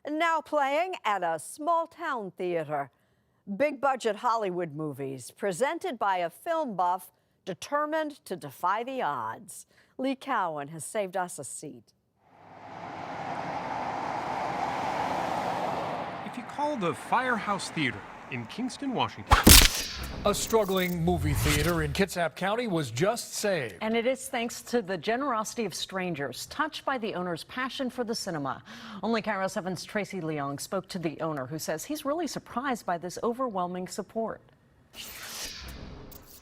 Now playing at a small-town theater. Big-budget Hollywood movies presented by a film buff determined to defy the odds. Lee Cowan has saved us a seat. If you call the Firehouse Theater in Kingston, Washington. A struggling movie theater in Kitsap County was just saved. And it is thanks to the generosity of strangers, touched by the owner's passion for the cinema. Only Cairo 7's Tracy Leong spoke to the owner, who says he's really surprised by this overwhelming support.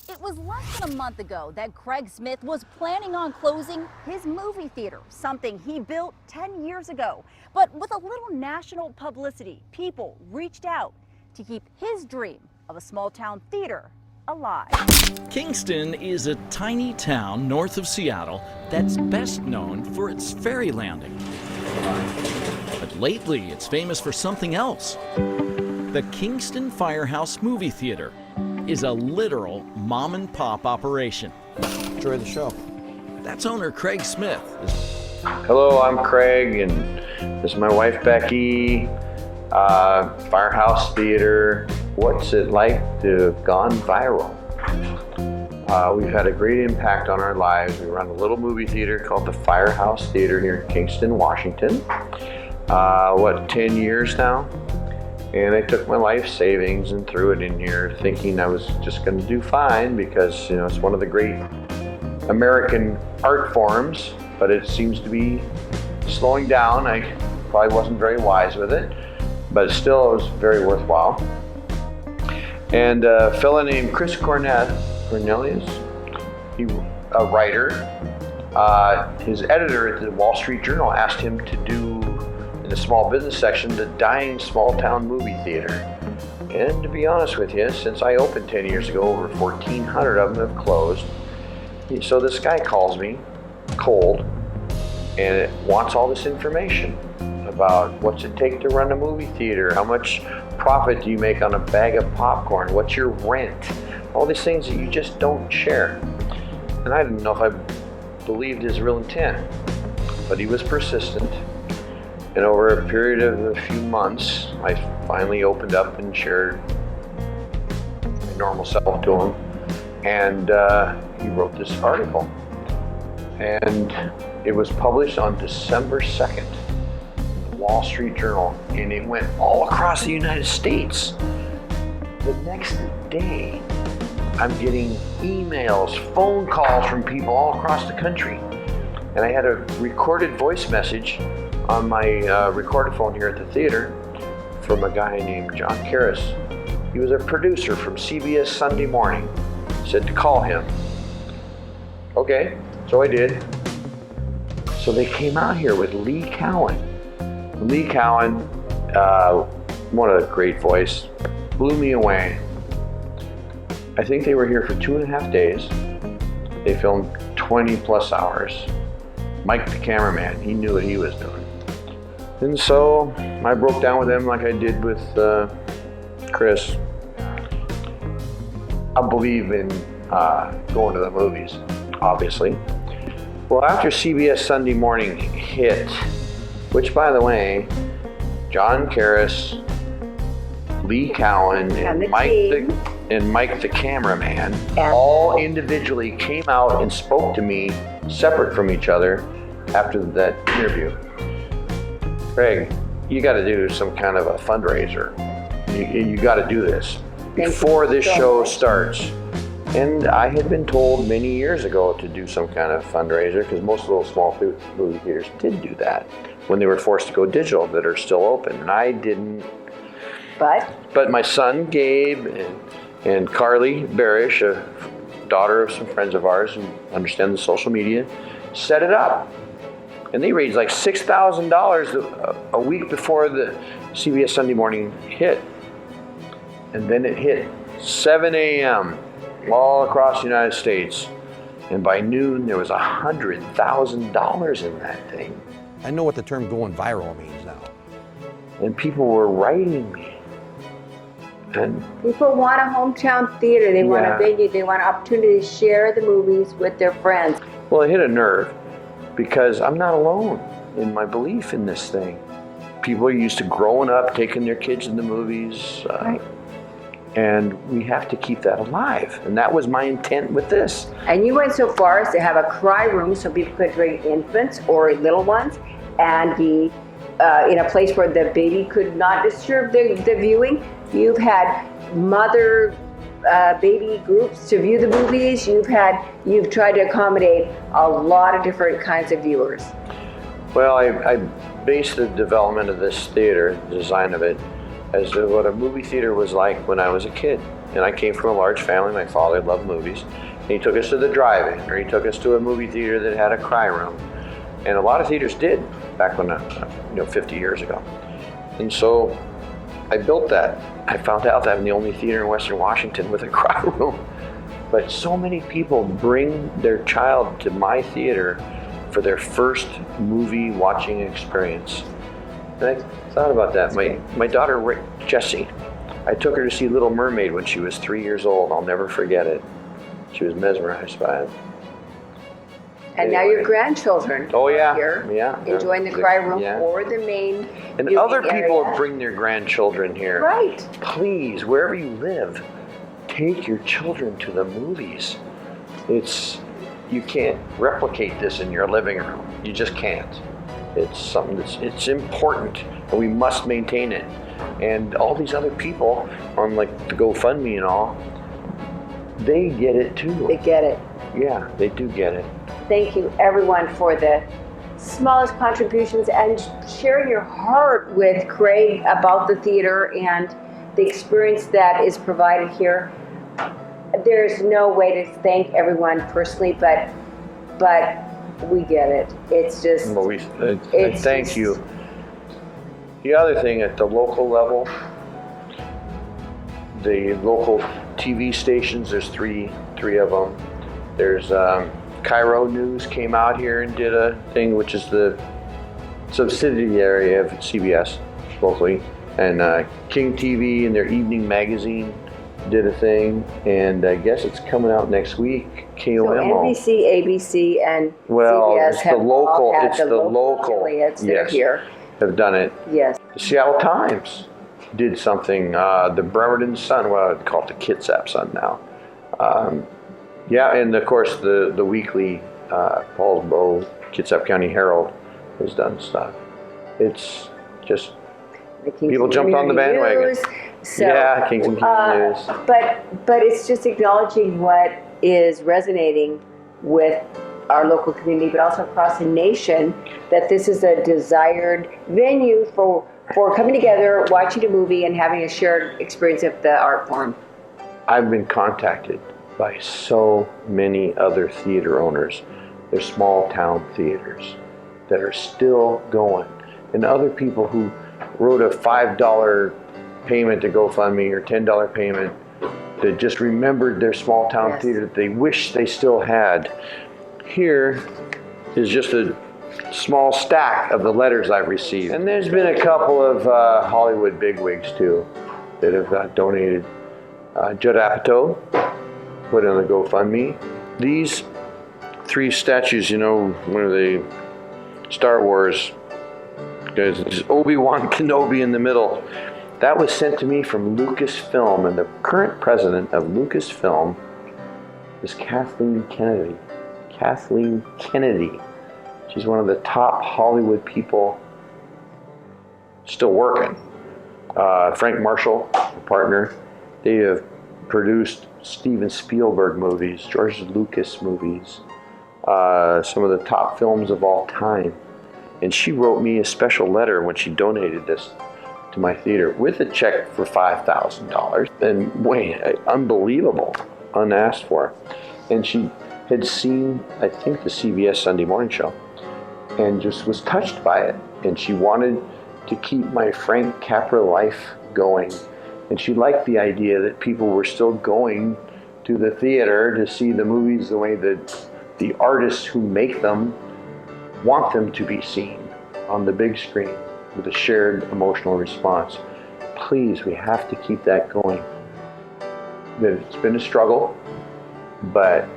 It was less than a month ago that Craig Smith was planning on closing his movie theater, something he built 10 years ago. But with a little national publicity, people reached out to keep his dream of a small-town theater alive. Kingston is a tiny town north of Seattle that's best known for its ferry landing. But lately, it's famous for something else. The Kingston Firehouse Movie Theater is a literal mom-and-pop operation. Enjoy the show. That's owner Craig Smith. Hello, I'm Craig, and this is my wife, Becky. Firehouse Theater. What's it like to have gone viral? We've had a great impact on our lives. We run a little movie theater called the Firehouse Theater here in Kingston, Washington. 10 years now? And I took my life savings and threw it in here thinking I was just going to do fine because, you know, it's one of the great American art forms, but it seems to be slowing down. I probably wasn't very wise with it, but still it was very worthwhile. And a fellow named Chris Cornelius, a writer, his editor at the Wall Street Journal asked him to do, in the small business section, the dying small town movie theater. And to be honest with you, since I opened 10 years ago, over 1,400 of them have closed. So this guy calls me cold and wants all this information about what's it take to run a movie theater, how much profit do you make on a bag of popcorn, what's your rent, all these things that you just don't share. And I didn't know if I believed his real intent, but he was persistent. And over a period of a few months, I finally opened up and shared my normal self to him. And he wrote this article. And it was published on December 2nd in the Wall Street Journal. And it went all across the United States. The next day, I'm getting emails, phone calls from people all across the country. And I had a recorded voice message on my recorded phone here at the theater from a guy named John Karras. He was a producer from CBS Sunday Morning. Said to call him. Okay, so I did. So they came out here with Lee Cowan. Lee Cowan, what a great voice, blew me away. I think they were here for 2.5 days. They filmed 20 plus hours. Mike, the cameraman, he knew what he was doing. And so I broke down with them like I did with Chris. I believe in going to the movies, obviously. Well, after CBS Sunday Morning hit, which by the way, John Karras, Lee Cowan, and Mike the cameraman all individually came out and spoke to me separate from each other after that interview. Craig, you got to do some kind of a fundraiser. You got to do this before this show starts. And I had been told many years ago to do some kind of fundraiser because most of those small movie theaters did do that when they were forced to go digital that are still open. And I didn't. But my son Gabe and Carly Barish, a daughter of some friends of ours who understand the social media, set it up. And they raised like $6,000 a week before the CBS Sunday Morning hit. And then it hit 7 a.m. all across the United States. And by noon, there was $100,000 in that thing. I know what the term going viral means now. And people were writing me. And people want a hometown theater. They want a venue. They want an opportunity to share the movies with their friends. Well, it hit a nerve because I'm not alone in my belief in this thing. People are used to growing up, taking their kids in the movies. Right. And we have to keep that alive. And that was my intent with this. And you went so far as to have a cry room so people could bring infants or little ones and be in a place where the baby could not disturb the viewing. You've had mother baby groups to view the movies. You've tried to accommodate a lot of different kinds of viewers. Well, I based the development of this theater, the design of it, as to what a movie theater was like when I was a kid. And I came from a large family. My father loved movies. And he took us to the drive-in, or he took us to a movie theater that had a cry room. And a lot of theaters did back when, 50 years ago. And so I built that. I found out that I'm the only theater in Western Washington with a cry room. But so many people bring their child to my theater for their first movie watching experience. And I thought about that. My daughter, Jessie, I took her to see Little Mermaid when she was 3 years old. I'll never forget it. She was mesmerized by it. And now your grandchildren are here, enjoying the cry room or the main and viewing other people area. bring their grandchildren here. Right. Please, wherever you live, take your children to the movies. You can't replicate this in your living room. You just can't. It's something it's important, and we must maintain it. And all these other people on like the GoFundMe and all, they get it too. They get it. Yeah, they do get it. Thank you, everyone, for the smallest contributions and sharing your heart with Craig about the theater and the experience that is provided here. There's no way to thank everyone personally, but we get it. It's just. Well, thank you. The other thing at the local level, the local TV stations, there's three of them. There's Cairo News came out here and did a thing, which is the subsidiary of CBS locally, and King TV and their evening magazine did a thing, and I guess it's coming out next week. KOMO. So NBC, ABC, and well, CBS it's have the local. all had It's the the local. affiliates that are here. Have done it. Yes. The Seattle Times did something. The Bremerton Sun, well, I'd call it the Kitsap Sun now. And of course the weekly Paulsbo Kitsap County Herald has done stuff. It's just people jumped on the bandwagon. News. So, Kingston Community News. But it's just acknowledging what is resonating with our local community, but also across the nation, that this is a desired venue for coming together, watching a movie, and having a shared experience of the art form. I've been contacted by so many other theater owners. They're small town theaters that are still going, and other people who wrote a $5 payment to GoFundMe or $10 payment that just remembered their small town theater that they wish they still had. Here is just a small stack of the letters I've received. And there's been a couple of Hollywood bigwigs too that have donated. Judd Apatow put in the GoFundMe. These three statues, one of the Star Wars, there's Obi-Wan Kenobi in the middle. That was sent to me from Lucasfilm, and the current president of Lucasfilm is Kathleen Kennedy. Kathleen Kennedy. She's one of the top Hollywood people still working. Frank Marshall, a partner, they have produced Steven Spielberg movies, George Lucas movies, some of the top films of all time. And she wrote me a special letter when she donated this to my theater with a check for $5,000. And unbelievable, unasked for. And she had seen, I think, the CBS Sunday Morning show and just was touched by it. And she wanted to keep my Frank Capra life going. And she liked the idea that people were still going to the theater to see the movies the way that the artists who make them want them to be seen on the big screen with a shared emotional response. Please, we have to keep that going. It's been a struggle, but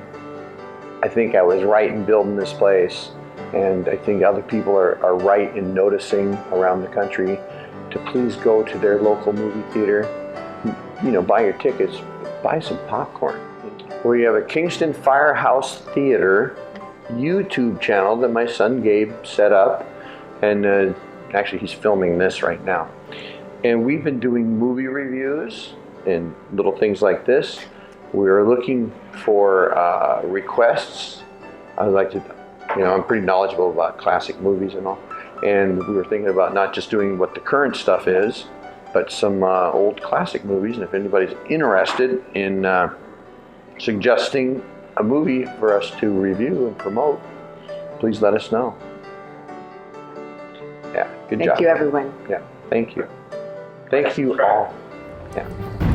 I think I was right in building this place And I think other people are right in noticing around the country to please go to their local movie theater. You know, buy your tickets, buy some popcorn. We have a Kingston Firehouse Theater YouTube channel that my son Gabe set up, and actually he's filming this right now. And we've been doing movie reviews and little things like this. We're looking for requests. I'd like to, you know, I'm pretty knowledgeable about classic movies and all. And we were thinking about not just doing what the current stuff is, but some old classic movies. And if anybody's interested in suggesting a movie for us to review and promote, please let us know. Yeah, good job. Thank you, everyone. Yeah, thank you. Thank you all. Yeah.